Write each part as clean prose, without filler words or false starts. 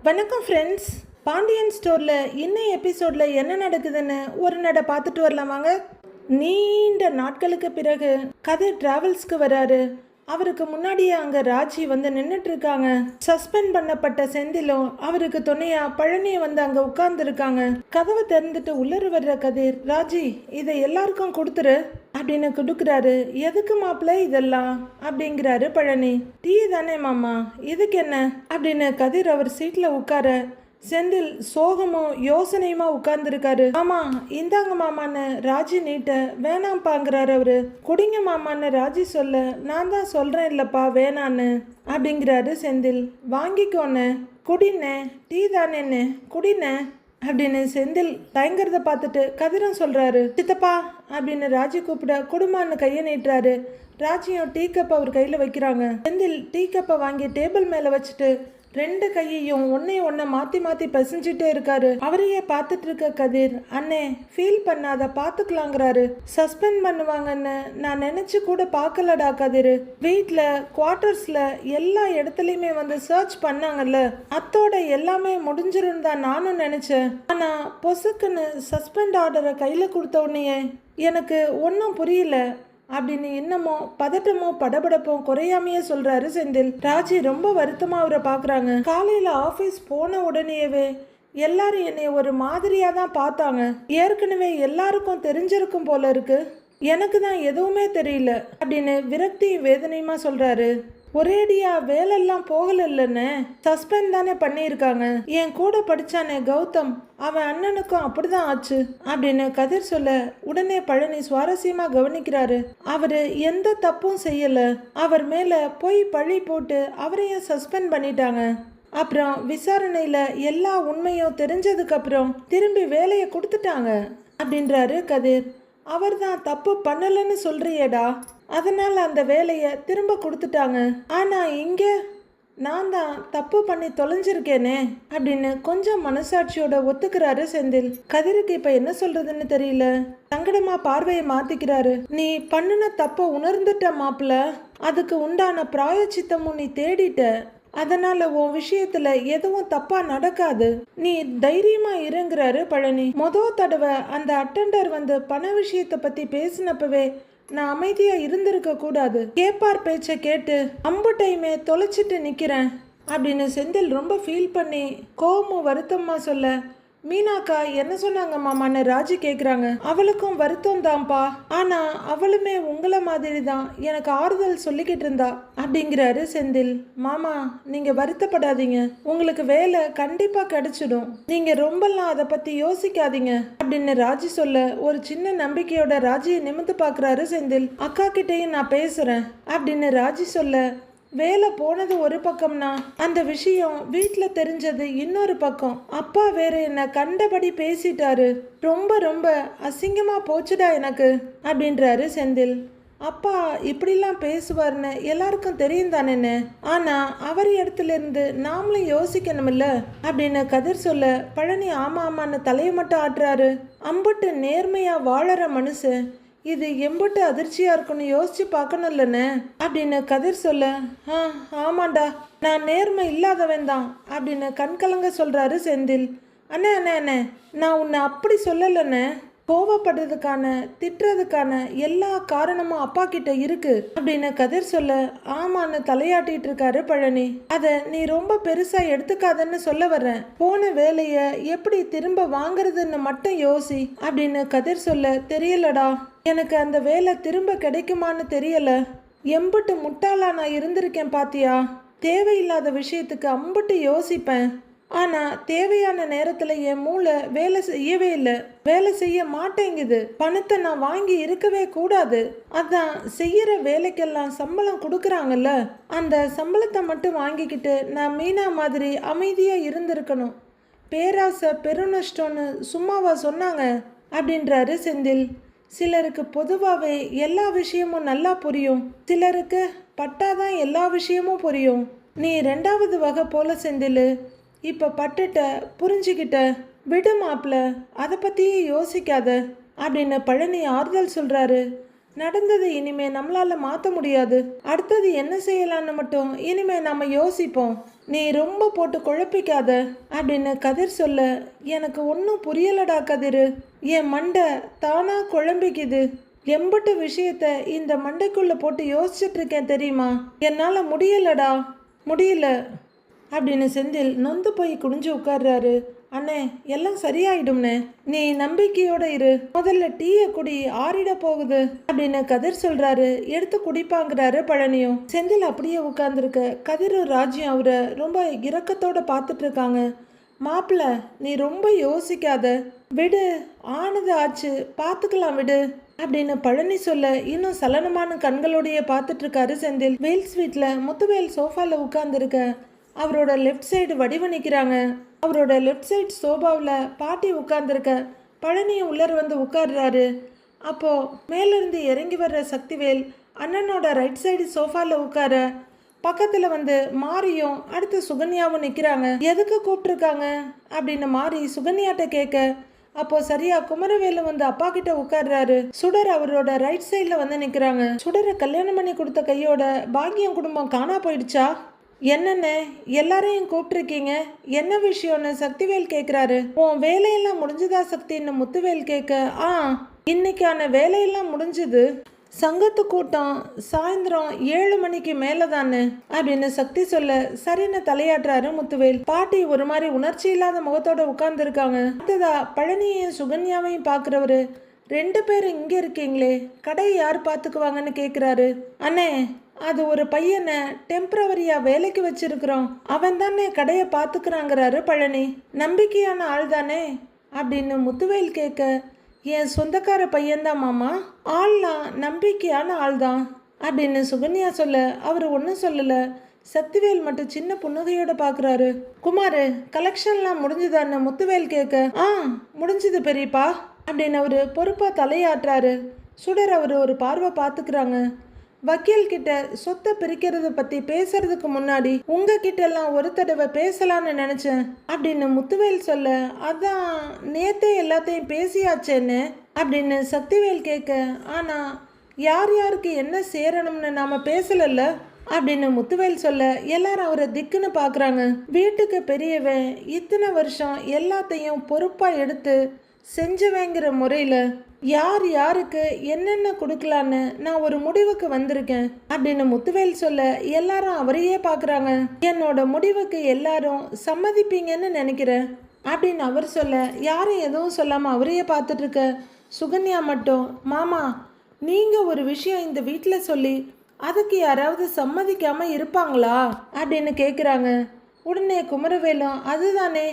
வணக்கம் ஃப்ரெண்ட்ஸ். பாண்டியன் ஸ்டோரில் இன்னும் எபிசோடில் என்ன நடக்குதுன்னு ஒரு நடை பார்த்துட்டு வரலாமாங்க. நீண்ட நாட்களுக்கு பிறகு கதிர் டிராவல்ஸ்க்கு வராரு. அவருக்கு முன்னாடியே அங்கே ராஜி வந்து நின்றுட்டு இருக்காங்க. சஸ்பெண்ட் பண்ணப்பட்ட செந்திலும் அவருக்கு துணையா பழனியை வந்து அங்கே உட்கார்ந்துருக்காங்க. கதவை திறந்துட்டு உள்ளர வர்ற கதிர், ராஜி இதை எல்லாருக்கும் கொடுத்துரு அப்படின்னு கொடுக்குறாரு. எதுக்கு மாப்பிள்ள இதெல்லாம் அப்படிங்கிறாரு பழனி. டீ தானே மாமா, இதுக்கு என்ன அப்படின்னு கதிர் அவர் சீட்டில் உட்கார செந்தில் சோகமும் யோசனையுமா உட்கார்ந்துருக்காரு. ஆமா இந்தாங்க மாமான்னு ராஜி நீட்ட வேணாம்பாங்கிறாரு அவரு. குடிங்க மாமான்னு ராஜி சொல்ல, நான் தான் சொல்றேன் இல்லப்பா வேணான்னு அப்படிங்கிறாரு செந்தில். வாங்கிக்கோன்னு, குடினே, டீ தானேன்னு குடினே அப்படின்னு செந்தில் தயங்குறத பார்த்துட்டு கதிரும் சொல்றாரு. சித்தப்பா அப்படின்னு ராஜி கூப்பிட குடும்பான்னு கையை நீட்டுறாரு. ராஜியும் டீ கப் அவர் கையில் வைக்கிறாங்க. செந்தில் டீ கப்பை வாங்கி டேபிள் மேலே வச்சுட்டு ரெண்டு கையையும் ஒன்ன மாற்றி மாற்றி பசிஞ்சிட்டே இருக்காரு. அவரையே பார்த்துட்டு இருக்க கதிர், அண்ணே ஃபீல் பண்ணாத பார்த்துக்கலாங்கிறாரு. சஸ்பெண்ட் பண்ணுவாங்கன்னு நான் நினச்சி கூட பார்க்கலடா கதிர். வீட்டில் குவார்ட்டர்ஸில் எல்லா இடத்துலையுமே வந்து சர்ச் பண்ணாங்கல்ல, அத்தோட எல்லாமே முடிஞ்சிரும் தான் நானும் நினச்சேன். ஆனால் பொசுக்குன்னு சஸ்பெண்ட் ஆர்டரை கையில் கொடுத்த உடனே எனக்கு ஒன்றும் புரியல அப்படின்னு இன்னமோ பதட்டமோ படபடப்பும் குறையாமையே சொல்றாரு செந்தில். ராஜி ரொம்ப வருத்தமா அவரை பாக்குறாங்க. காலையில ஆபீஸ் போன உடனேவே எல்லாரும் என்னை ஒரு மாதிரியா தான் பார்த்தாங்க. ஏற்கனவே எல்லாருக்கும் தெரிஞ்சிருக்கும் போல இருக்கு, எனக்கு தான் எதுவுமே தெரியல அப்படின்னு விரக்தி வேதனையுமா சொல்றாரு. ஒரேடியா வேலையெல்லாம் போகலன்னு சஸ்பெண்ட் தானே பண்ணியிருக்காங்க. என் கூட படிச்சானே கௌதம், அவன் அண்ணனுக்கும் அப்படிதான் ஆச்சு அப்படின்னு கதிர் சொல்ல உடனே பழனி சுவாரஸ்யமா கவனிக்கிறாரு. அவரு எந்த தப்பும் செய்யல, அவர் மேல போய் பழி போட்டு அவரையும் சஸ்பெண்ட் பண்ணிட்டாங்க. அப்புறம் விசாரணையில எல்லா உண்மையும் தெரிஞ்சதுக்கு அப்புறம் திரும்பி வேலையை கொடுத்துட்டாங்க அப்படின்றாரு கதிர். அவர் தான் தப்பு பண்ணலன்னு சொல்றியேடா, அதனால அந்த வேலையை திரும்ப கொடுத்துட்டாங்க. ஆனா இங்க நான் தான் தப்பு பண்ணி தொலைஞ்சிருக்கேனே அப்படின்னு கொஞ்சம் மனசாட்சியோட ஒத்துக்கிறாரு செந்தில். கதிருக்கு இப்ப என்ன சொல்றதுன்னு தெரியல. சங்கடமா பார்வையை மாத்திக்கிறாரு. நீ பண்ணுன தப்ப உணர்ந்துட்ட மாப்பிள்ள, அதுக்கு உண்டான பிராயச்சித்தமும் நீ தேடிட்ட, அதனால உன் விஷயத்துல எதுவும் தப்பா நடக்காது, நீ தைரியமா இருங்கிறாரு பழனி. தடவை அந்த அட்டெண்டர் வந்து பண விஷயத்தை பத்தி பேசினப்பவே நான் அமைதியா இருந்திருக்க கூடாது. கேப்பார் பேச்சை கேட்டு அம்புட்டையுமே தொலைச்சிட்டு நிக்கிறேன் அப்படின்னு செந்தில் ரொம்ப ஃபீல் பண்ணி கோவமும் வருத்தமா சொல்ல, மீனாக்கா என்ன சொன்னாங்க மாமான்னு ராஜி கேக்குறாங்க. அவளுக்கும் வருத்தம் தான்ப்பா, ஆனா அவளுமே உங்களை மாதிரி தான் எனக்கு ஆறுதல் சொல்லிக்கிட்டு இருந்தா அப்படிங்கிறாரு செந்தில். மாமா நீங்க வருத்தப்படாதீங்க, உங்களுக்கு வேலை கண்டிப்பா கிடைச்சிடும், நீங்க ரொம்பலாம் அதை பத்தி யோசிக்காதீங்க அப்படின்னு ராஜி சொல்ல ஒரு சின்ன நம்பிக்கையோட ராஜியை நிமிர்ந்து பாக்குறாரு செந்தில். அக்கா கிட்டையும் நான் பேசுறேன் அப்படின்னு ராஜி சொல்ல, வேலை போனது ஒரு பக்கம்னா அந்த விஷயம் வீட்டில் தெரிஞ்சது இன்னொரு பக்கம். அப்பா வேற என்ன கண்டபடி பேசிட்டாரு, ரொம்ப ரொம்ப அசிங்கமா போச்சுடா எனக்கு அப்படின்றாரு செந்தில். அப்பா இப்படிலாம் பேசுவார்னு எல்லாருக்கும் தெரியும் தானேன்னு, ஆனா அவர் இடத்துல இருந்து நாமளும் யோசிக்கணும்ல அப்படின்னு கதிர் சொல்ல, பழனி ஆமா ஆமான்னு தலையை மட்டும் ஆட்டுறாரு. அம்புட்டு நேர்மையா வாழற மனுஷன் இது எம்புட்டு அதிர்ச்சியா இருக்குன்னு யோசிச்சு பார்க்கணும்லன்னு அப்படின்னு கதிர் சொல்ல, ஆமாண்டா நான் நேர்மை இல்லாதவன் தான் அப்படின்னு கண்கலங்க சொல்றாரு செந்தில். அண்ணே அண்ணே அண்ணே நான் உன்னை அப்படி சொல்லலன்னு, கோவப்படுறதுக்கான திட்டுறதுக்கான எல்லா காரணமும் அப்பா கிட்ட இருக்கு அப்படின்னு கதிர் சொல்ல, ஆமான்னு தலையாட்டிட்டு இருக்காரு பழனி. அத நீ ரொம்ப பெருசா எடுத்துக்காதன்னு சொல்ல வர்றேன், போன வேலைய எப்படி திரும்ப வாங்குறதுன்னு மட்டும் யோசி அப்படின்னு கதிர் சொல்ல, தெரியலடா எனக்கு அந்த வேலை திரும்ப கிடைக்குமான்னு தெரியல, எம்புட்டு முட்டாளா நான் இருந்திருக்கேன் பாத்தியா, தேவையில்லாத விஷயத்துக்கு அம்புட்டு யோசிப்பேன், ஆனா தேவையான நேரத்துல என் மூளை வேலை செய்யவே இல்லை, வேலை செய்ய மாட்டேங்குது, பணத்தை நான் வாங்கி இருக்கவே கூடாது, அதான் செய்யற வேலைக்கெல்லாம் சம்பளம் கொடுக்குறாங்கல்ல, அந்த சம்பளத்தை மட்டும் வாங்கிக்கிட்டு நான் மீனா மாதிரி அமைதியா இருந்திருக்கணும், பேராசை பெருநஷ்டம்னு சும்மாவா சொன்னாங்க அப்படின்றாரு செந்தில். சிலருக்கு பொதுவாகவே எல்லா விஷயமும் நல்லா புரியும், சிலருக்கு பட்டாதான் எல்லா விஷயமும் புரியும். நீ ரெண்டாவது வகை போல செந்தில், இப்போ பட்டுட்ட புரிஞ்சுக்கிட்ட, விடு மாப்பிள்ள அதை பற்றியே யோசிக்காத அப்படின்னு பழனி ஆறுதல் சொல்கிறாரு. நடந்தது இனிமே நம்மளால மாற்ற முடியாது, அடுத்தது என்ன செய்யலான்னு மட்டும் இனிமே நம்ம யோசிப்போம் நீ ரொம்ப போட்டு குழப்பிக்காத அப்படின்னு கதிர் சொல்ல, எனக்கு ஒன்றும் புரியலடா கதிர், என் மண்டை தானா குழம்பிக்குது. எம்பட்டு விஷயத்த இந்த மண்டைக்குள்ள போட்டு யோசிச்சுட்டு இருக்கேன் தெரியுமா? என்னால் முடியலடா, முடியல அப்படின்னு செந்தில் நொந்து போய் குனிஞ்சு உட்கார்றாரு. அண்ணே, எல்லாம் சரியாயிடும்னே, நீ நம்பிக்கையோட இரு, முதல்ல டீயை குடி, ஆறிட போகுது அப்படின்னு கதிர் சொல்றாரு. எடுத்து குடிப்பாங்கிறாரு பழனியும். செந்தில் அப்படியே உட்கார்ந்துருக்க கதிரும் ராஜ்யம் அவரை ரொம்ப இரக்கத்தோட பார்த்துட்டு இருக்காங்க. மாப்பிள்ள, நீ ரொம்ப யோசிக்காத, விடு, ஆனது ஆச்சு, பார்த்துக்கலாம் விடு அப்படின்னு பழனி சொல்ல இன்னும் சலனமான கண்களோடைய பார்த்துட்டு இருக்காரு செந்தில். வேல்ஸ் வீட்டில் முத்துவேல் சோஃபால உட்கார்ந்துருக்க அவரோட லெஃப்ட் சைடு வடிவு நிற்கிறாங்க. அவரோட லெஃப்ட் சைடு சோபாவில் பாட்டி உட்கார்ந்துருக்க பழனியை உள்ளர வந்து உட்கார்றாரு. அப்போது மேலேருந்து இறங்கி வர்ற சக்திவேல் அண்ணனோட ரைட் சைடு சோஃபாவில் உட்கார பக்கத்தில் வந்து மாரியும் அடுத்து சுகன்யாவும் நிற்கிறாங்க. எதுக்கு கூப்பிட்ருக்காங்க அப்படின்னு மாறி சுகன்யாட்ட கேட்க, அப்போ சரியா குமரவேலு வந்து அப்பா கிட்ட உட்கார்றாரு. சுடர் அவரோட ரைட் சைடில் வந்து நிற்கிறாங்க. சுடரை கல்யாணம் பண்ணி கொடுத்த கையோட பாக்கியம் குடும்பம் காணா போயிடுச்சா? என்னென்ன எல்லாரையும் கூப்பிட்டுருக்கீங்க, என்ன விஷயம்னு சக்திவேல் கேட்குறாரு. உன் வேலையெல்லாம் முடிஞ்சுதா சக்தின்னு முத்துவேல் கேட்க, இன்னைக்கான வேலையெல்லாம் முடிஞ்சுது, சங்கத்து கூட்டம் சாயந்தரம் 7 மணிக்கு மேலே தானே அப்படின்னு சக்தி சொல்ல, சரின்னு தலையாட்டுறாரு முத்துவேல். பாட்டி ஒரு மாதிரி உணர்ச்சி இல்லாத முகத்தோட உட்கார்ந்துருக்காங்க. அடுத்ததா பழனியையும் சுகன்யாவையும் பார்க்குறவரு, 2 பேரும் இங்கே இருக்கீங்களே, கடையை யார் பார்த்துக்குவாங்கன்னு கேட்குறாரு. அண்ணே, அது ஒரு பையனை டெம்பரவரியா வேலைக்கு வச்சிருக்கிறோம், அவன் தானே கடையை பார்த்துக்கிறாங்கிறாரு பழனி. நம்பிக்கையான ஆள் தானே அப்படின்னு முத்துவேல் கேட்க, என் சொந்தக்கார பையன்தான் மாமா, ஆள்லாம் நம்பிக்கையான ஆள் தான் அப்படின்னு சுகன்யா சொல்ல, அவர் ஒன்றும் சொல்லலை. சக்திவேல் மட்டும் சின்ன புன்னகையோட பார்க்குறாரு. குமார், கலெக்ஷன்லாம் முடிஞ்சுதான்னு முத்துவேல் கேட்க, முடிஞ்சுது பெரியப்பா அப்படின்னு அவர் பொறுப்பாக தலையாட்டுறாரு. சுடர் அவர் ஒரு பார்வை பார்த்துக்கிறாங்க. வக்கீல் கிட்ட சொத்தை பிரிக்கிறத பற்றி பேசுறதுக்கு முன்னாடி உங்ககிட்ட எல்லாம் ஒரு தடவை பேசலான்னு நினச்சேன் அப்படின்னு முத்துவேல் சொல்ல, அதான் நேத்தே எல்லாத்தையும் பேசியாச்சேன்னு அப்படின்னு சக்திவேல் கேட்க, ஆனால் யார் யாருக்கு என்ன சேரணும்னு நாம் பேசலல்ல அப்படின்னு முத்துவேல் சொல்ல, எல்லாரும் அவரை திக்குன்னு பார்க்குறாங்க. வீட்டுக்கு பெரியவன் இத்தனை வருஷம் எல்லாத்தையும் பொறுப்பாக எடுத்து செஞ்சவங்கிற முறையில் யார் யாருக்கு என்னென்ன கொடுக்கலான்னு நான் ஒரு முடிவுக்கு வந்திருக்கேன் அப்படின்னு முத்துவேல் சொல்ல, எல்லாரும் அவரையே பார்க்குறாங்க. என்னோட முடிவுக்கு எல்லாரும் சம்மதிப்பீங்கன்னு நினைக்கிறேன் அப்படின்னு அவர் சொல்ல, யாரும் எதுவும் சொல்லாமல் அவரையே பார்த்துட்டு இருக்க சுகன்யா மட்டும், மாமா, நீங்கள் ஒரு விஷயம் இந்த வீட்டில் சொல்லி அதுக்கு யாராவது சம்மதிக்காமல் இருப்பாங்களா அப்படின்னு கேட்குறாங்க. உடனே குமரவேலும், அதுதானே,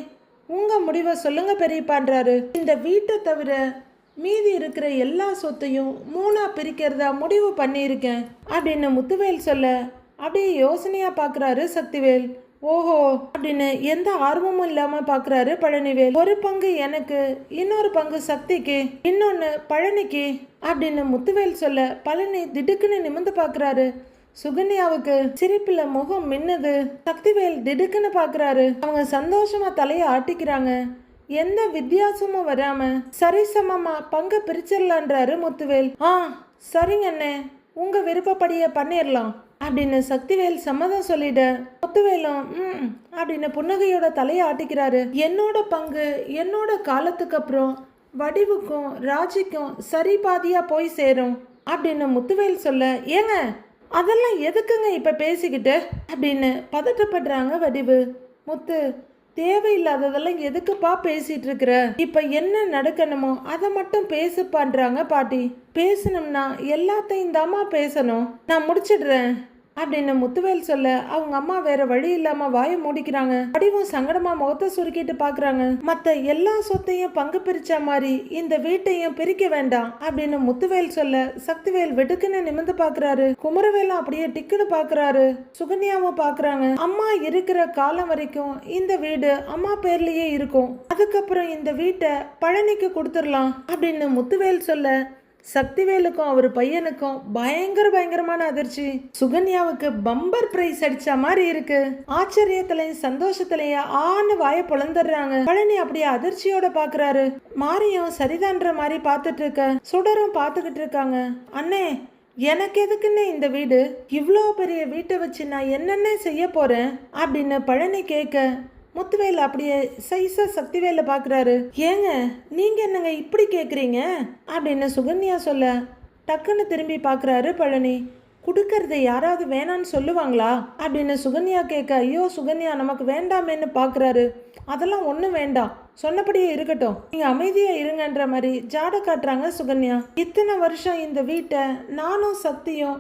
உங்கள் முடிவை சொல்லுங்க பெரியப்பான்றாரு. இந்த வீட்டை தவிர மீதி இருக்கிற எல்லா சொத்தையும் 3ஆ பிரிக்கிறதா முடிவு பண்ணியிருக்கேன் அப்படின்னு முத்துவேல் சொல்ல, அப்படியே யோசனையாக பார்க்குறாரு சக்திவேல். ஓஹோ அப்படின்னு எந்த ஆர்வமும் இல்லாமல் பார்க்குறாரு பழனிவேல். ஒரு பங்கு எனக்கு, இன்னொரு பங்கு சக்திக்கு, இன்னொன்று பழனிக்கு அப்படின்னு முத்துவேல் சொல்ல, பழனி திடுக்குன்னு நிமிர்ந்து பார்க்குறாரு. சுகன்யாவுக்கு சிரிப்புல முகம் மின்னுது. சக்திவேல் திடுக்குன்னு பார்க்குறாரு. அவங்க சந்தோஷமா தலையை ஆட்டிக்கிறாங்க. எந்த வித்தியாசமும் வராம சரிசமமா பங்கு பிரிச்சிடலான்றாரு முத்துவேல். சரிங்க அண்ணே, உங்க விருப்பப்படியே பண்ணிடலாம் அப்படின்னு சக்திவேல் சம்மதம் சொல்லிட, முத்துவேலும் அப்படின்னு புன்னகையோட தலையை ஆட்டிக்கிறாரு. என்னோட பங்கு என்னோட காலத்துக்கு அப்புறம் வடிவுக்கும் ராஜிக்கும் சரி பாதியா போய் சேரும் அப்படின்னு முத்துவேல் சொல்ல, ஏங்க அதெல்லாம் எதுக்குங்க இப்ப பேசிக்கிட்டு அப்படின்னு பதட்டப்படுறாங்க வடிவு. முத்து, தேவையில்லாததெல்லாம் எதுக்குப்பா பேசிட்டு இருக்கிற, இப்ப என்ன நடக்கணுமோ அதை மட்டும் பேசுப்பான்றாங்க பாட்டி. பேசணும்னா எல்லாத்தையும் தாமா பேசணும், நான் முடிச்சிடுறேன் அப்படின்னு முத்துவேல் சொல்ல, அவங்க அம்மா வேற வழி இல்லாம வாயை மூடிக்கிறாங்க. வடிவும் சங்கடமா முகத்தை சுருக்கிட்டு பாக்குறாங்க. மத்த எல்லா சொத்தையும் பங்கு பிரிச்ச மாதிரி இந்த வீட்டையும் பிரிக்க வேண்டாம் அப்படின்னு முத்துவேல் சொல்ல, சக்திவேல் வெடுக்குன்னு நிமிர்ந்து பாக்குறாரு. குமரவேலும் அப்படியே டிக்குன்னு பாக்குறாரு. சுகன்யாவும் பாக்குறாங்க. அம்மா இருக்கிற காலம் வரைக்கும் இந்த வீடு அம்மா பேர்லயே இருக்கும், அதுக்கப்புறம் இந்த வீட்டை பழனிக்கு கொடுத்துடலாம் அப்படின்னு முத்துவேல் சொல்ல, சக்திவேலுக்கும் அவர் பையனுக்கும் பயங்கரமான அதிர்ச்சி. சுகன்யாவுக்கு பம்பர் பிரைஸ் அடிச்ச மாதிரி இருக்கு. ஆச்சரியத்திலையும் சந்தோஷத்திலையும் ஆன்னு வாய பொழந்துடுறாங்க. பழனி அப்படியே அதிர்ச்சியோட பாக்குறாரு. மாரியும் சரிதான்ற மாதிரி பார்த்துட்டு இருக்க, சுடரும் பார்த்துக்கிட்டு இருக்காங்க. அண்ணே, எனக்கு எதுக்குன்னு இந்த வீடு, இவ்வளோ பெரிய வீட்டை வச்சு நான் என்னென்ன செய்ய போறேன் அப்படின்னு பழனி கேட்க முத்துவேல் அப்படியே சைஸா சக்திவேல பாக்குறாரு. ஏங்க நீங்க என்னங்க இப்படி கேக்குறீங்க அப்படின்னு சுகன்யா சொல்ல டக்குன்னு திரும்பி பாக்குறாரு பழனி. கொடுக்கறத யாராவது வேணான்னு சொல்லுவாங்களா அப்படின்னு சுகன்யா கேட்க, ஐயோ சுகன்யா நமக்கு வேண்டாமேன்னு பாக்குறாரு. அதெல்லாம் ஒன்றும் வேண்டாம், சொன்னபடியே இருக்கட்டும், நீங்க அமைதியா இருங்கன்ற மாதிரி ஜாட காட்டுறாங்க சுகன்யா. இத்தனை வருஷம் இந்த வீட்டை நானும் சக்தியும்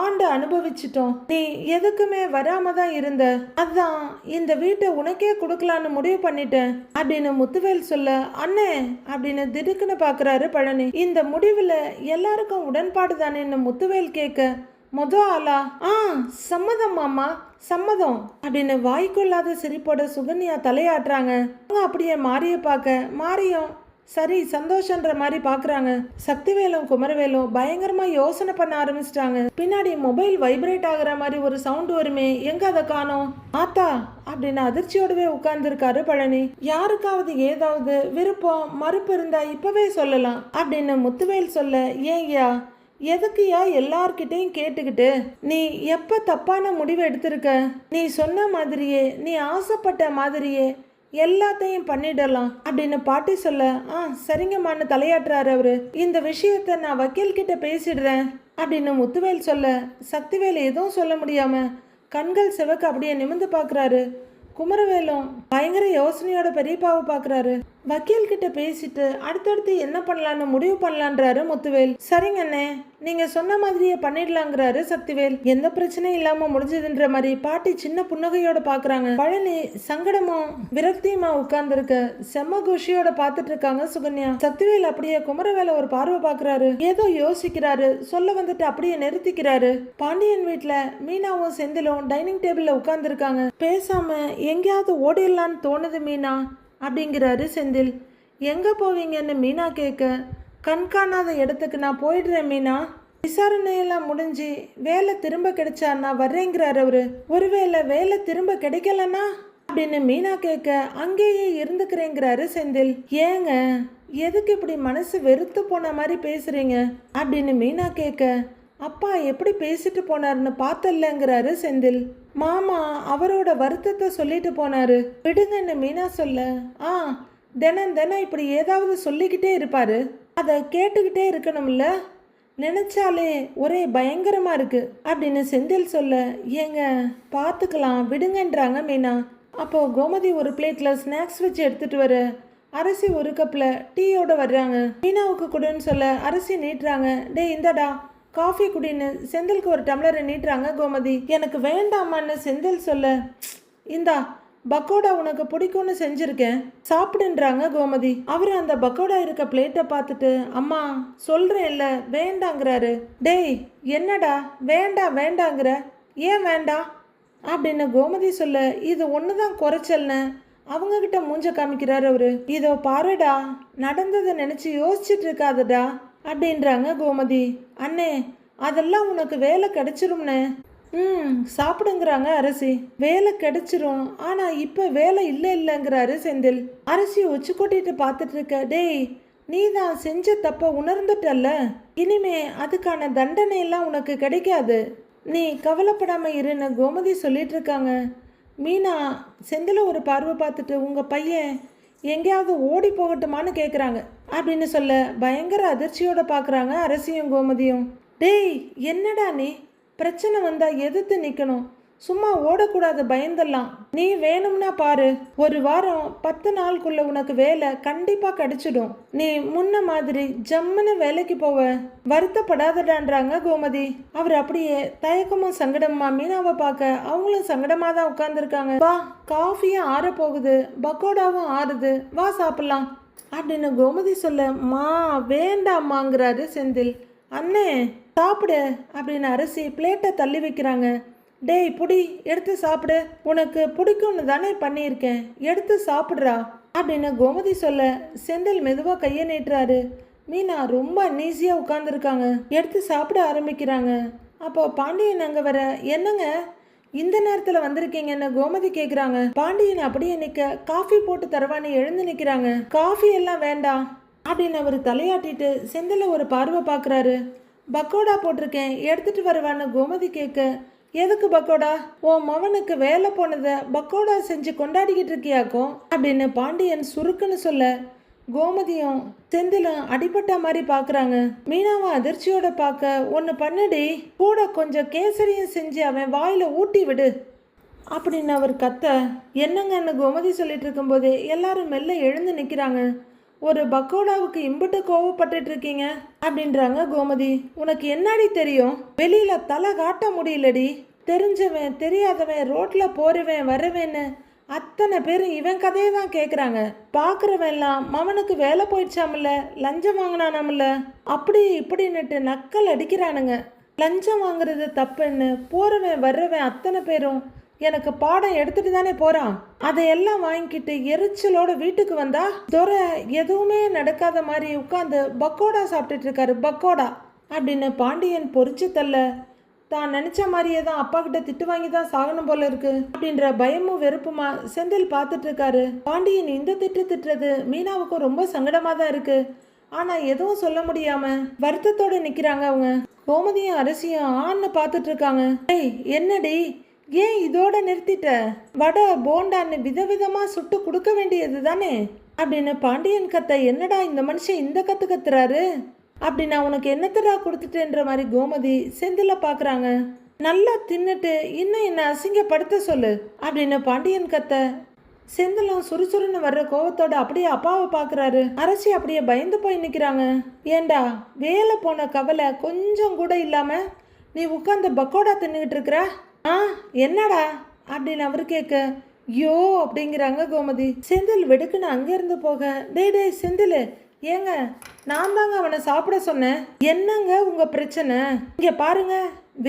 ஆண்டு அனுபவிச்சிட்டோம். நீ எதுக்குமே வராம தான் இருந்த, அதான் இந்த வீட்டை உனக்கே கொடுக்கலான்னு முடிவு பண்ணிட்டேன் அப்படின்னு முத்துவேல் சொல்ல, அண்ணே அப்படின்னு திடுக்குன்னு பாக்குறாரு பழனி. இந்த முடிவுல எல்லாருக்கும் உடன்பாடு தானேன்னு முத்துவேல் கேட்க, ஆளா சம்மதம் மாமா சம்மதம் அப்படின்னு வாய்க்குள்ளாத சிரிப்போட சுகன்யா தலையாட்டுறாங்க. அப்படியே மாரிய பார்க்க மாரியும் சரி சந்தோஷன்ற மாதிரி பாக்குறாங்க. சக்திவேலும் குமரவேலும் பயங்கரமா யோசனை பண்ண ஆரம்பிச்சிட்டாங்க. பின்னாடி மொபைல் வைப்ரேட் ஆகுற மாதிரி ஒரு சவுண்ட் வருமே, எங்க அதை காணோம் ஆத்தா அப்படின்னு அதிர்ச்சியோடவே உட்கார்ந்துருக்காரு பழனி. யாருக்காவது ஏதாவது விருப்பம் மறுப்பு இருந்தா இப்பவே சொல்லலாம் அப்படின்னு முத்துவேல் சொல்ல, ஏய்யா எதுக்குயா எல்லார்கிட்டையும் கேட்டுக்கிட்டு, நீ எப்ப தப்பான முடிவு எடுத்திருக்க, நீ சொன்ன மாதிரியே நீ ஆசைப்பட்ட மாதிரியே எல்லாத்தையும் பண்ணிடலாம் அப்படின்னு பாட்டி சொல்ல, சரிங்கம்மான்னு தலையாட்டுறாரு அவரு. இந்த விஷயத்த நான் வக்கீல் கிட்ட பேசிடுறேன் அப்படின்னு முத்துவேல் சொல்ல, சக்திவேல் எதுவும் சொல்ல முடியாம கண்கள் சிவக்க அப்படியே நிமிந்து பாக்குறாரு. குமரவேலும் பயங்கர யோசனையோட பெரியப்பாவை பாக்குறாரு. வக்கீல் கிட்ட பேசிட்டு அடுத்தடுத்து என்ன பண்ணலான்னு முடிவு பண்ணலான்றாரு முத்துவேல். சரிங்க அண்ணே, நீங்க சொன்ன மாதிரியே பண்ணிடலாங்கிறாரு சக்திவேல். எந்த பிரச்சனையும் இல்லாம முடிஞ்சதுன்ற மாதிரி பாட்டி சின்ன புன்னகையோட பாக்குறாங்க. பழனி சங்கடமும் விரக்தியுமா உட்கார்ந்துருக்க செம்ம குஷியோட பாத்துட்டு இருக்காங்க சுகன்யா. சக்திவேல் அப்படியே குமரவேல ஒரு பார்வை பாக்குறாரு. ஏதோ யோசிக்கிறாரு, சொல்ல வந்துட்டு அப்படியே நிறுத்திக்கிறாரு. பாண்டியன் வீட்டுல மீனாவும் செந்திலும் டைனிங் டேபிள்ல உட்கார்ந்து இருக்காங்க. பேசாம எங்கேயாவது ஓடிடலான்னு தோணுது மீனா அப்படிங்கிறாரு செந்தில். எங்க போவீங்கன்னு மீனா கேட்க, கண்காணாத இடத்துக்கு நான் போயிடுறேன் மீனா, விசாரணையெல்லாம் முடிஞ்சு வேலை திரும்ப கிடைச்சா நான் வர்றேங்கிறார் அவரு. ஒருவேளை வேலை திரும்ப கிடைக்கலன்னா அப்படின்னு மீனா கேட்க, அங்கேயே இருந்துக்கிறேங்கிறாரு செந்தில். ஏங்க எதுக்கு இப்படி மனசு வெறுத்து போன மாதிரி பேசுறீங்க அப்படின்னு மீனா கேட்க, அப்பா எப்படி பேசிட்டு போனாருன்னு பார்த்தல்லங்கிறாரு செந்தில். மாமா அவரோட வருத்தத்தை சொல்லிட்டு போனாரு விடுங்கன்னு மீனா சொல்ல, தினம் தினம் இப்படி ஏதாவது சொல்லிக்கிட்டே இருப்பாரு, அதை கேட்டுக்கிட்டே இருக்கணும்ல, நினைச்சாலே ஒரே பயங்கரமா இருக்கு அப்படின்னு செந்தில் சொல்ல, ஏங்க பார்த்துக்கலாம் விடுங்கன்றாங்க மீனா. அப்போ கோமதி ஒரு பிளேட்ல ஸ்நாக்ஸ் வச்சு எடுத்துட்டு வர அரிசி ஒரு கப்ல டீயோட வர்றாங்க. மீனாவுக்கு கொடுன்னு சொல்ல அரிசி நீட்டுறாங்க. டே இந்தடா காஃபி குடின்னு செந்திலுக்கு ஒரு டம்ளரை நீட்டுறாங்க கோமதி. எனக்கு வேண்டாமான்னு செந்தில் சொல்ல, இந்தா பக்கோடா உனக்கு பிடிக்கும்னு செஞ்சிருக்கேன் சாப்பிடுன்றாங்க கோமதி. அவர் அந்த பக்கோடா இருக்க பிளேட்டை பார்த்துட்டு, அம்மா சொல்றேன்ல வேண்டாங்கிறாரு. டேய் என்னடா வேண்டாங்கிற, ஏன் வேண்டாம் அப்படின்னு கோமதி சொல்ல, இது ஒண்ணுதான் குறைச்சல்னு அவங்க கிட்ட மூஞ்ச காமிக்கிறாரு அவரு. இதோ பாருடா நடந்ததை நினைச்சு யோசிச்சுட்டு இருக்காதடா அப்படின்றாங்க கோமதி. அண்ணே அதெல்லாம் உனக்கு வேலை கிடைச்சிரும்னே. சாப்பிடுங்கிறாங்க அரசி. வேலை கிடைச்சிரும், ஆனா இப்ப வேலை இல்லைங்கிறாரு செந்தில். அரசி உச்சி கொட்டிட்டு பார்த்துட்டு இருக்க, டேய் நீ தான் செஞ்ச தப்ப உணர்ந்துட்டல்ல, இனிமே அதுக்கான தண்டனை எல்லாம் உனக்கு கிடைக்காது, நீ கவலைப்படாம இருன்னு கோமதி சொல்லிட்டு இருக்காங்க. மீனா செந்தில ஒரு பார்வை பார்த்துட்டு, உங்க பையன் எங்கேயாவது ஓடி போகட்டுமான்னு கேட்குறாங்க அப்படின்னு சொல்ல பயங்கர அதிர்ச்சியோட பார்க்குறாங்க அரசியும் கோமதியும். டேய் என்னடா நீ பிரச்சனை வந்தா எதிர்த்து நிற்கணும், சும்மா ஓடக்கூடாது, பயந்துடலாம். நீ வேணும்னா பாரு, ஒரு வாரம் 10 நாளுக்குள்ள உனக்கு வேலை கண்டிப்பா கிடைச்சிடும், நீ முன்ன மாதிரி ஜம்முன்னு வேலைக்கு போவ, வருத்தப்படாதடான்றாங்க கோமதி. அவர் அப்படியே தயக்கமும் சங்கடமா மீனாவை பார்க்க அவங்களும் சங்கடமா தான் உட்கார்ந்துருக்காங்க. வா காஃபியும் ஆற போகுது, பக்கோடாவும் ஆறுது, வா சாப்பிடலாம் அப்படின்னு கோமதி சொல்ல, மா வேண்டாமாங்கிறாரு செந்தில். அண்ணே சாப்பிடு அப்படின்னு அரசி பிளேட்டை தள்ளி வைக்கிறாங்க. டேய் புடி எடுத்து சாப்பிடு, உனக்கு பிடிக்கும்னு தானே பண்ணியிருக்கேன், எடுத்து சாப்பிட்றா அப்படின்னு கோமதி சொல்ல செந்தில் மெதுவாக கையை நீட்டுறாரு. மீனா ரொம்ப அன்னீசியாக உட்காந்துருக்காங்க. எடுத்து சாப்பிட ஆரம்பிக்கிறாங்க. அப்போ பாண்டியன் அங்கே வர, என்னங்க இந்த நேரத்தில் வந்திருக்கீங்கன்னு கோமதி கேட்குறாங்க. பாண்டியன் அப்படியே நிற்க, காஃபி போட்டு தரவான்னு எழுந்து நிற்கிறாங்க. காஃபி எல்லாம் வேண்டாம் அப்படின்னு அவர் தலையாட்டிட்டு செந்தில ஒரு பார்வை பார்க்குறாரு. பக்கோடா போட்டிருக்கேன் எடுத்துட்டு வருவான்னு கோமதி கேட்க, எதுக்கு பக்கோடா? உன் மவனுக்கு வேலை போனதை பக்கோடா செஞ்சு கொண்டாடிக்கிட்டு இருக்கியாக்கும் அப்படின்னு பாண்டியன் சுருக்குன்னு சொல்ல, கோமதியும் செந்திலும் அடிபட்ட மாதிரி பார்க்குறாங்க. மீனாவை அதிர்ச்சியோட பார்க்க, ஒன்று பண்ணுடி, கூட கொஞ்சம் கேசரியும் செஞ்சு அவன் வாயில் ஊட்டி விடு அப்படின்னு அவர் கத்த, என்னங்கன்னு கோமதி சொல்லிட்டு இருக்கும்போதே எல்லாரும் மெல்ல எழுந்து நிற்கிறாங்க. ஒரு பக்கோடாவுக்கு இம்புட்டு கோவப்பட்டுட்டு இருக்கீங்க அப்படின்றாங்க கோமதி. உனக்கு என்னடி தெரியும்? வெளியில தலை காட்ட முடியலடி. தெரிஞ்சவன் தெரியாதவன் ரோட்ல போறவன் வரவேன்னு அத்தனை பேரும் இவன் கதையை தான் கேட்குறாங்க. பார்க்குறவன் எல்லாம் மவனுக்கு வேலை போயிடுச்சாமில்ல, லஞ்சம் வாங்கினானாமில்ல, அப்படி இப்படின்னுட்டு நக்கல் அடிக்கிறானுங்க. லஞ்சம் வாங்குறது தப்புன்னு போறவன் வர்றவன் அத்தனை பேரும் எனக்கு பாடம் எடுத்துட்டு தானே போறான். அதையெல்லாம் வாங்கிக்கிட்டு எரிச்சலோட வீட்டுக்கு வந்தா துரை எதுவுமே நடக்காத மாதிரி உட்காந்து பக்கோடா சாப்பிட்டுட்டு இருக்காரு. பக்கோடா அப்படின்னு பாண்டியன் பொறிச்சு தள்ள, தான் நினைச்ச மாதிரியே தான் அப்பா கிட்ட திட்டு வாங்கி தான் சாகணும் போல இருக்கு அப்படின்ற பயமும் வெறுப்புமா செந்தில் பார்த்துட்டு இருக்காரு. பாண்டியன் இந்த திட்டுறது மீனாவுக்கும் ரொம்ப சங்கடமா தான் இருக்கு. ஆனா எதுவும் சொல்ல முடியாம வருத்தத்தோட நிக்கிறாங்க அவங்க. கோமதியும் அரசியும் ஆன்னு பார்த்துட்டு இருக்காங்க. ஏய் என்னடி, ஏன் இதோட நிறுத்திட்ட? வடை போண்டான்னு விதவிதமா சுட்டு கொடுக்க வேண்டியது தானே அப்படின்னு பாண்டியன் கத்த, என்னடா இந்த மனுஷன் இந்த கத்து கத்துறாரு அப்படி நான் உனக்கு என்னத்தடா கொடுத்துட்டேன்ற மாதிரி கோமதி செந்தில பார்க்குறாங்க. நல்லா தின்னுட்டு இன்னும் என்ன அசிங்கப்படுத்த சொல்லு அப்படின்னு பாண்டியன் கத்த, செந்திலும் சுறுசுறுன்னு வர்ற கோவத்தோட அப்படியே அப்பாவை பார்க்குறாரு. அரசி அப்படியே பயந்து போய் நிற்கிறாங்க. ஏண்டா வேலை போன கவலை கொஞ்சம் கூட இல்லாம நீ உட்காந்து பக்கோடா தின்னுக்கிட்டு இருக்கிற? என்னடா அப்படின்னு அவர் கேட்க, யோ அப்படிங்கிறாங்க கோமதி. செந்தில் வெடுக்குன்னு அங்கேருந்து போக, டே செந்தில், ஏங்க நான் தாங்க அவனை சாப்பிட சொன்னேன். என்னங்க உங்க பிரச்சனை? இங்க பாருங்க,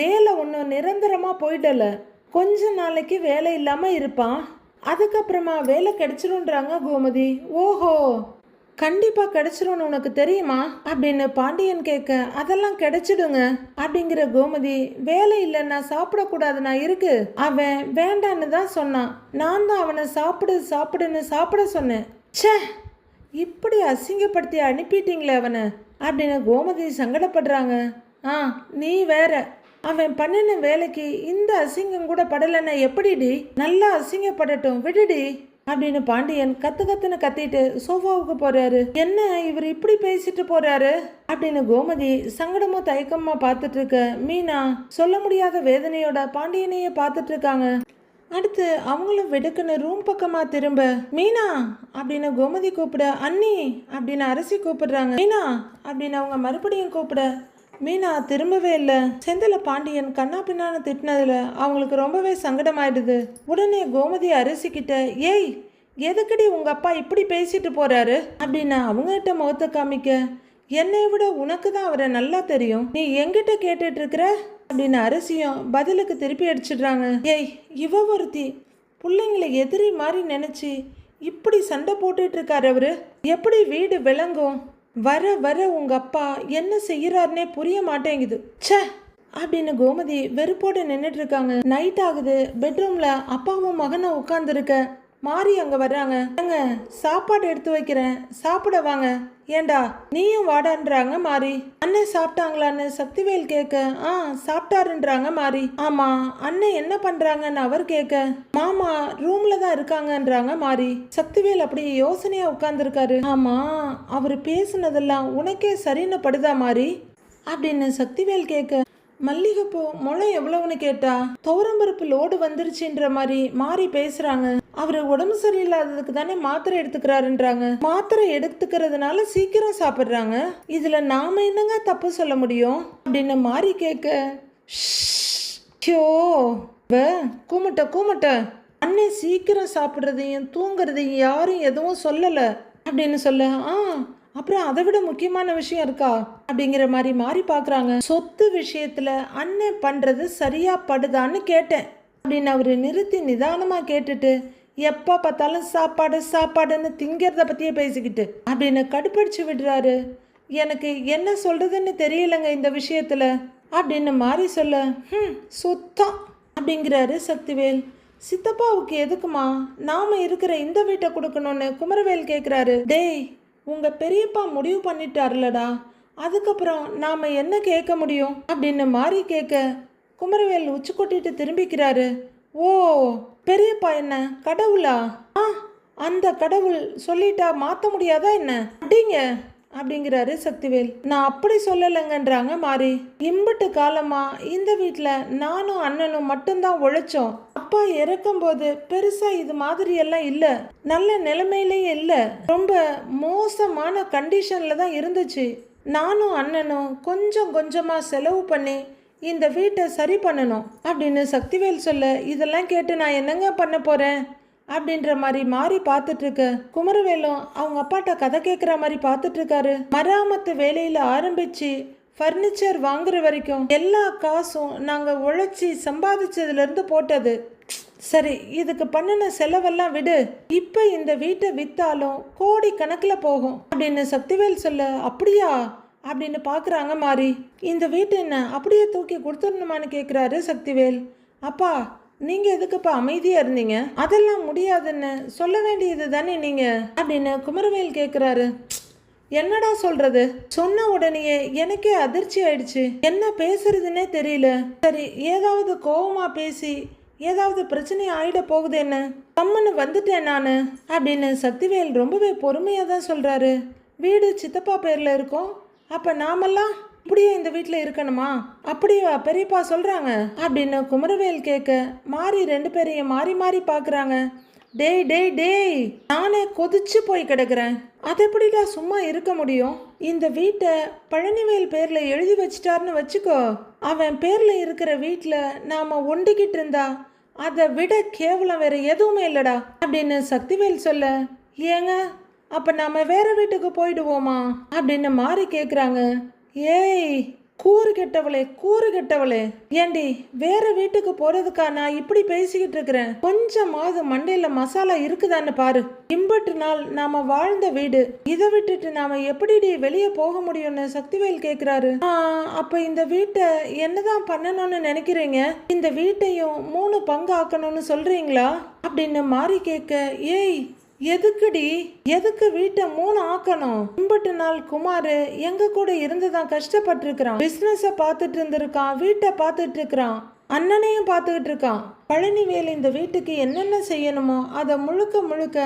வேலை ஒன்றும் நிரந்தரமா போயிடல, கொஞ்ச நாளைக்கு வேலை இல்லாம இருப்பான், அதுக்கப்புறமா வேலை கிடைச்சிருன்றாங்க கோமதி. ஓஹோ, கண்டிப்பா கிடைச்சிரும்னு உனக்கு தெரியுமா அப்படின்னு பாண்டியன் கேட்க, அதெல்லாம் கிடைச்சிடுங்க அப்படிங்கிற கோமதி, வேலை இல்லைன்னா சாப்பிடக்கூடாதுன்னா இருக்கு, அவன் வேண்டான்னு தான் சொன்னான், நான் தான் அவனை சாப்பிடுன்னு சாப்பிட சொன்னேன். ச்சே, இப்படி அசிங்கப்படுத்தி அனுப்பிட்டீங்களே அவனை அப்படின்னு கோமதி சங்கடப்படுறாங்க. நீ வேற, அவன் பண்ணின வேலைக்கு இந்த அசிங்கம் கூட படலைன்னா எப்படிடி? நல்லா அசிங்கப்படட்டும் விடுடி அப்படின்னு பாண்டியன் கத்துன்னு கத்திட்டு சோஃபாவுக்கு போறாரு. என்ன இவர் இப்படி பேசிட்டு போறாரு அப்படின்னு கோமதி சங்கடமா தயக்கமா பார்த்துட்டு இருக்க, மீனா சொல்ல முடியாத வேதனையோட பாண்டியனையே பார்த்துட்டு இருக்காங்க. அடுத்து அவங்களும் வெடுக்குன்னு ரூம் பக்கமா திரும்ப, மீனா அப்படின்னு கோமதி கூப்பிட, அண்ணி அப்படின்னு அரசி கூப்பிடுறாங்க. மீனா அப்படின்னு அவங்க மறுபடியும் கூப்பிட, மீனா திரும்பவே இல்லை. செந்தில பாண்டியன் கண்ணா பின்னான்னு திட்டினதுல அவங்களுக்கு ரொம்பவே சங்கடமாயிடுது. உடனே கோமதி அரசிக்கிட்ட, ஏய் எதுக்கடி உங்க அப்பா இப்படி பேசிட்டு போறாரு அப்படின்னு அவங்ககிட்ட முகத்தை காமிக்க, என்னை விட உனக்கு தான் அவரை நல்லா தெரியும், நீ எங்கிட்ட கேட்டுட்டு இருக்கிற அப்படின்னு அரசியும் பதிலுக்கு திருப்பி அடிச்சிடுறாங்க. ஏய் இவ ஒருத்தி பிள்ளைங்களை எதிரி மாதிரி நினைச்சு இப்படி சண்டை போட்டுட்டு இருக்காரு அவரு, எப்படி வீடு விளங்கும்? வர வர உங்க அப்பா என்ன செய்யறாருன்னே புரிய மாட்டேங்குது. ச்சே அப்படின்னு கோமதி வெறுப்போடு நின்றுட்டு இருக்காங்க. நைட் ஆகுது. பெட்ரூம்ல அப்பாவும் மகனும் உட்கார்ந்துருக்க மாறி அங்க வர்றாங்க. ஏங்க சாப்பாடு எடுத்து வைக்கிறேன், சாப்பிட வாங்க. ஏண்டா நீயும் வாடான்றாங்க மாறி. அண்ணன் சாப்பிட்டாங்களான்னு சக்திவேல் கேட்க, சாப்பிட்டாருன்றாங்க மாறி. ஆமா அண்ணன் என்ன பண்றாங்கன்னு அவர் கேட்க, மாமா ரூம்ல தான் இருக்காங்கன்றாங்க மாறி. சக்திவேல் அப்படி யோசனையா உட்கார்ந்துருக்காரு. ஆமா அவர் பேசுனதெல்லாம் உனக்கே சரின்னு படுதா மாறி அப்படின்னு சக்திவேல் கேட்க, மல்லிகைப்பூ முளை எவ்வளவுன்னு கேட்டா துவரம்பருப்பு லோடு வந்துருச்சுன்ற மாதிரி மாறி பேசுறாங்க. அவரு உடம்பு சரியில்லாததுக்கு தானே மாத்திரை எடுத்துக்கிறாருன்றாங்க. மாத்திரை எடுத்துக்கிறதுனால சீக்கிரம் சாப்பிட்றாங்க, இதுல நாம என்னங்க தப்பு சொல்ல முடியும் அப்படின்னு மாறி கேட்க, கூமட்ட அண்ணன் சீக்கிரம் சாப்பிட்றதையும் தூங்குறதையும் யாரும் எதுவும் சொல்லல அப்படின்னு சொல்ல, அப்புறம் அதை விட முக்கியமான விஷயம் இருக்கா அப்படிங்கிற மாதிரி மாறி பார்க்குறாங்க. சொத்து விஷயத்துல அண்ணன் பண்றது சரியா படுதான்னு கேட்டேன் அப்படின்னு அவரு நிறுத்தி நிதானமா கேட்டுட்டு, எப்போ பார்த்தாலும் சாப்பாடுன்னு திங்கிறத பற்றியே பேசிக்கிட்டு அப்படின்னு கடுப்படிச்சு விடுறாரு. எனக்கு என்ன சொல்றதுன்னு தெரியலங்க இந்த விஷயத்துல அப்படின்னு மாறி சொல்ல, சுத்தம் அப்படிங்கிறாரு சக்திவேல். சித்தப்பாவுக்கு எதுக்குமா நாம இருக்கிற இந்த வீட்டை கொடுக்கணும்னு குமரவேல் கேட்குறாரு. டேய் உங்க பெரியப்பா முடிவு பண்ணிட்டாருலடா, அதுக்கப்புறம் நாம் என்ன கேட்க முடியும் அப்படின்னு மாறி கேட்க குமரவேல் உச்சி கொட்டிட்டு திரும்பிக்கிறாரு. ஓ, பெரியப்பா என்ன கடவுளா? அந்த கடவுள் சொல்லிட்டா மாற்ற முடியாதா என்ன? அப்படிங்க அப்படிங்கிறாரு சக்திவேல். நான் அப்படி சொல்லலைங்கன்றாங்க மாறி. இம்பட்டு காலமா இந்த வீட்டில் நானும் அண்ணனும் மட்டும்தான் உழைச்சோம். அப்பா இறக்கும்போது பெருசா இது மாதிரி எல்லாம் இல்லை, நல்ல நிலைமையிலேயே இல்லை, ரொம்ப மோசமான கண்டிஷன்ல தான் இருந்துச்சு. நானும் அண்ணனும் கொஞ்சம் கொஞ்சமா செலவு பண்ணி இந்த வீட்டை சரி பண்ணணும் அப்படின்னு சக்திவேல் சொல்ல, இதெல்லாம் கேட்டு நான் என்னங்க பண்ண போறேன் அப்படின்ற மாதிரி மாறி பார்த்துட்டு இருக்க குமரவேலும் அவங்க அப்பாட்ட கதை கேட்குற மாதிரி பார்த்துட்டு இருக்காரு. மராமத்து வேலையில ஆரம்பிச்சு ஃபர்னிச்சர் வாங்குற வரைக்கும் எல்லா காசும் நாங்கள் உழைச்சி சம்பாதிச்சதுல இருந்து போட்டது. சரி, இதுக்கு பண்ணின செலவெல்லாம் விடு, இப்ப இந்த வீட்டை வித்தாலும் கோடி கணக்கில் போகும் அப்படின்னு சக்திவேல் சொல்ல, அப்படியா அப்படின்னு பாக்குறாங்க மாறி. இந்த வீட்டை என்ன அப்படியே தூக்கி கொடுத்துடணுமான்னு கேட்குறாரு சக்திவேல். அப்பா, நீங்க எதுக்குப்பா அமைதியா இருந்தீங்க? அதெல்லாம் முடியாதுன்னு சொல்ல வேண்டியது தானே நீங்க அப்படின்னு குமரவேல் கேட்குறாரு. என்னடா சொல்றது? சொன்ன உடனேயே எனக்கே அதிர்ச்சி ஆயிடுச்சு, என்ன பேசுறதுன்னே தெரியல. சரி, ஏதாவது கோவமா பேசி ஏதாவது பிரச்சனை ஆயிட போகுது என்ன, கம்முன்னு வந்துட்டேன் நானு அப்படின்னு சக்திவேல் ரொம்பவே பொறுமையா தான் சொல்றாரு. வீடு சித்தப்பா பேர்ல இருக்கும், அப்ப நாமெல்லாம் இப்படியே இந்த வீட்டில் இருக்கணுமா? அப்படியா பெரியப்பா சொல்றாங்க அப்படின்னு குமரவேல் கேட்க மாறி ரெண்டு பேரையும் மாறி மாறி பார்க்குறாங்க. டேய் டேய் டேய், நானே கொதிச்சு போய் கிடக்குறேன், அது எப்படிடா சும்மா இருக்க முடியும்? இந்த வீட்டை பழனிவேல் பேர்ல எழுதி வச்சிட்டாருன்னு வச்சுக்கோ, அவன் பேர்ல இருக்கிற வீட்டில் நாம ஒண்டிக்கிட்டு இருந்தா அதை விட கேவலம் வேற எதுவுமே இல்லடா அப்படின்னு சக்திவேல் சொல்ல, ஏங்க அப்ப நாம வேற வீட்டுக்கு போயிடுவோமா அப்படின்னு மாறி கேட்குறாங்க. ஏய் கூறு கெட்டவளே, ஏண்டி வேற வீட்டுக்கு போறதுக்கா நான் இப்படி பேசிக்கிட்டு இருக்கிறேன்? கொஞ்சமாவது மண்டையில மசாலா இருக்குதான்னு பாரு. இம்பட்டு நாள் நாம வாழ்ந்த வீடு, இதை விட்டுட்டு நாம எப்படி வெளியே போக முடியும்னு சக்திவேல் கேக்குறாரு. அப்ப இந்த வீட்டை என்னதான் பண்ணணும்னு நினைக்கிறீங்க? இந்த வீட்டையும் 3 பங்கு ஆக்கணும்னு சொல்றீங்களா அப்படின்னு மாறி கேட்க, ஏய் எதுக்கு வீட்டை 3 ஆக்கணும்? இம்பட்டு நாள் குமார் எங்க கூட இருந்துதான் கஷ்டப்பட்டு பிசினஸ பார்த்துட்டு இருந்திருக்கான், வீட்டை பார்த்துட்டு இருக்கிறான், அண்ணனையும் பார்த்துக்கிட்டு இருக்கான். பழனிவேல் இந்த வீட்டுக்கு என்னென்ன செய்யணுமோ அதை முழுக்க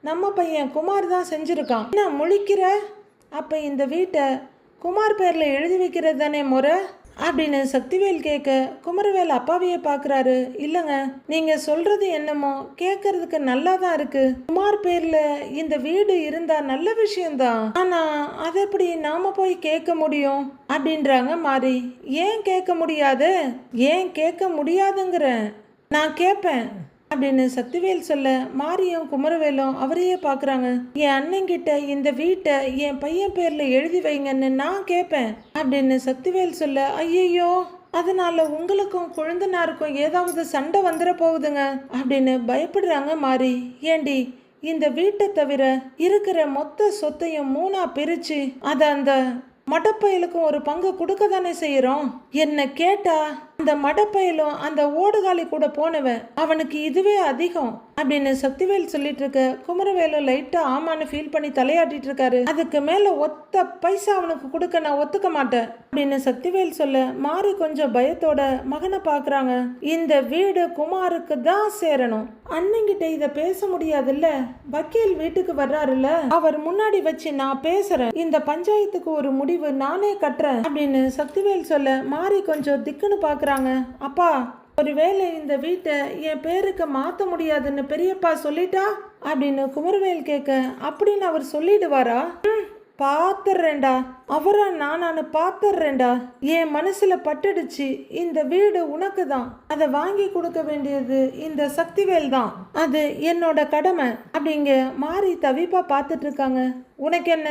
நம்ம பையன் குமார் தான் செஞ்சிருக்கான். என்ன முழிக்கிற? அப்ப இந்த வீட்டை குமார் பேர்ல எழுதி வைக்கிறது தானே முறை அப்படின்னு சக்திவேல் கேட்க குமரவேல் அப்பாவையே பார்க்குறாரு. இல்லைங்க, நீங்கள் சொல்கிறது என்னமோ கேட்கறதுக்கு நல்லா தான் இருக்கு. குமார் பேரில் இந்த வீடு இருந்தா நல்ல விஷயம்தான், ஆனால் அதை எப்படி நாம போய் கேட்க முடியும் அப்படின்றாங்க மாறி. ஏன் கேட்க முடியாதுங்கிறேன், நான் கேட்பேன் அப்படின்னு சக்திவேல் சொல்ல மாரியும் குமரவேலும் அவரையே பார்க்குறாங்க. என் அண்ணங்கிட்ட இந்த வீட்டை என் பையன் பேர்ல எழுதி வைங்கன்னு நான் கேட்பேன் அப்படின்னு சக்திவேல் சொல்ல, ஐயையோ அதனால உங்களுக்கும் குழந்தனாருக்கும் ஏதாவது சண்டை வந்துட போகுதுங்க அப்படின்னு பயப்படுறாங்க மாறி. ஏண்டி இந்த வீட்டை தவிர இருக்கிற மொத்த சொத்தையும் 3ஆ பிரிச்சு அதை அந்த மடப்பயலுக்கும் ஒரு பங்கு கொடுக்க தானே செய்யறோம். என்ன கேட்டா அந்த மடப்பயலும் அந்த ஓடுகாலி கூட போனவன், அவனுக்கு இதுவே அதிகம் அப்படின்னு சக்திவேல் சொல்லிட்டு இருக்க குமரவேலும் லைட்டா ஆமான்னு ஃபீல் பண்ணி தலையாட்டிட்டு இருக்காரு. அதுக்கு மேல ஒத்த பைசா அவனுக்கு கொடுக்க நான் ஒத்துக்க மாட்டேன் அப்படின்னு சக்திவேல் சொல்ல மாறி கொஞ்சம் பயத்தோட மகனை பாக்குறாங்க. இந்த வீடு குமாருக்கு தான் சேரணும், அண்ணங்கிட்ட இத பேச முடியாதுல்ல, வக்கீல் வீட்டுக்கு வர்றாருல்ல, அவர் முன்னாடி வச்சு நான் பேசுறேன், இந்த பஞ்சாயத்துக்கு ஒரு முடிவு நானே கட்டுறேன் அப்படின்னு சக்திவேல் சொல்ல மாறி கொஞ்சம் திக்குன்னு பாக்குறாங்க. அப்பா, ஒருவேளை இந்த வீட்டை என் பேருக்கு மாற்ற முடியாதுன்னு பெரியப்பா சொல்லிட்டா அப்படின்னு குமரவேல் கேட்க, அப்படின்னு அவர் சொல்லிடுவாரா? பாத்துறேன்டா, அவரா நானு பாத்துறேன்டா, என் மனசுல பட்டுடுச்சு, இந்த வீடு உனக்கு தான், அதை வாங்கி கொடுக்க வேண்டியது இந்த சக்திவேல் தான், அது என்னோட கடமை அப்படிங்க மாறி தவிப்பா பார்த்துட்டு இருக்காங்க. உனக்கு என்ன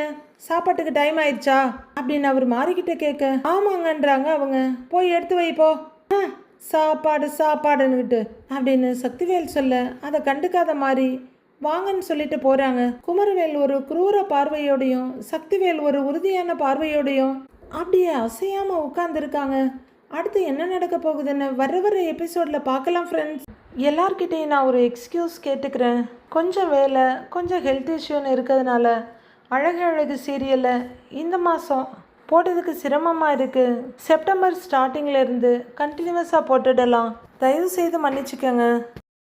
சாப்பாட்டுக்கு டைம் ஆயிடுச்சா அப்படின்னு அவர் மாறிக்கிட்ட கேட்க, ஆமாங்கன்றாங்க அவங்க. போய் எடுத்து வைப்போ, சாப்பாடுன்னுக்கிட்டு அப்படின்னு சக்திவேல் சொல்ல அதை கண்டுக்காத மாதிரி வாங்கன்னு சொல்லிட்டு போறாங்க. குமரவேல் ஒரு குரூர பார்வையோடையும் சக்திவேல் ஒரு உறுதியான பார்வையோடையும் அப்படியே அசையாம உட்கார்ந்துருக்காங்க. அடுத்து என்ன நடக்க போகுதுன்னு வர எபிசோட்ல பார்க்கலாம் ஃப்ரெண்ட்ஸ். எல்லார்கிட்டையும் நான் ஒரு எக்ஸ்கியூஸ் கேட்டுக்கிறேன். கொஞ்சம் வேலை, கொஞ்சம் ஹெல்த் இஷ்யூன்னு இருக்கிறதுனால அழகு சீரியலை இந்த மாதம் போட்டதுக்கு சிரமமாக இருக்குது. செப்டம்பர் ஸ்டார்டிங்கில் இருந்து கண்டினியூஸாக போட்டுடலாம். தயவு செய்து மன்னிச்சுக்கோங்க.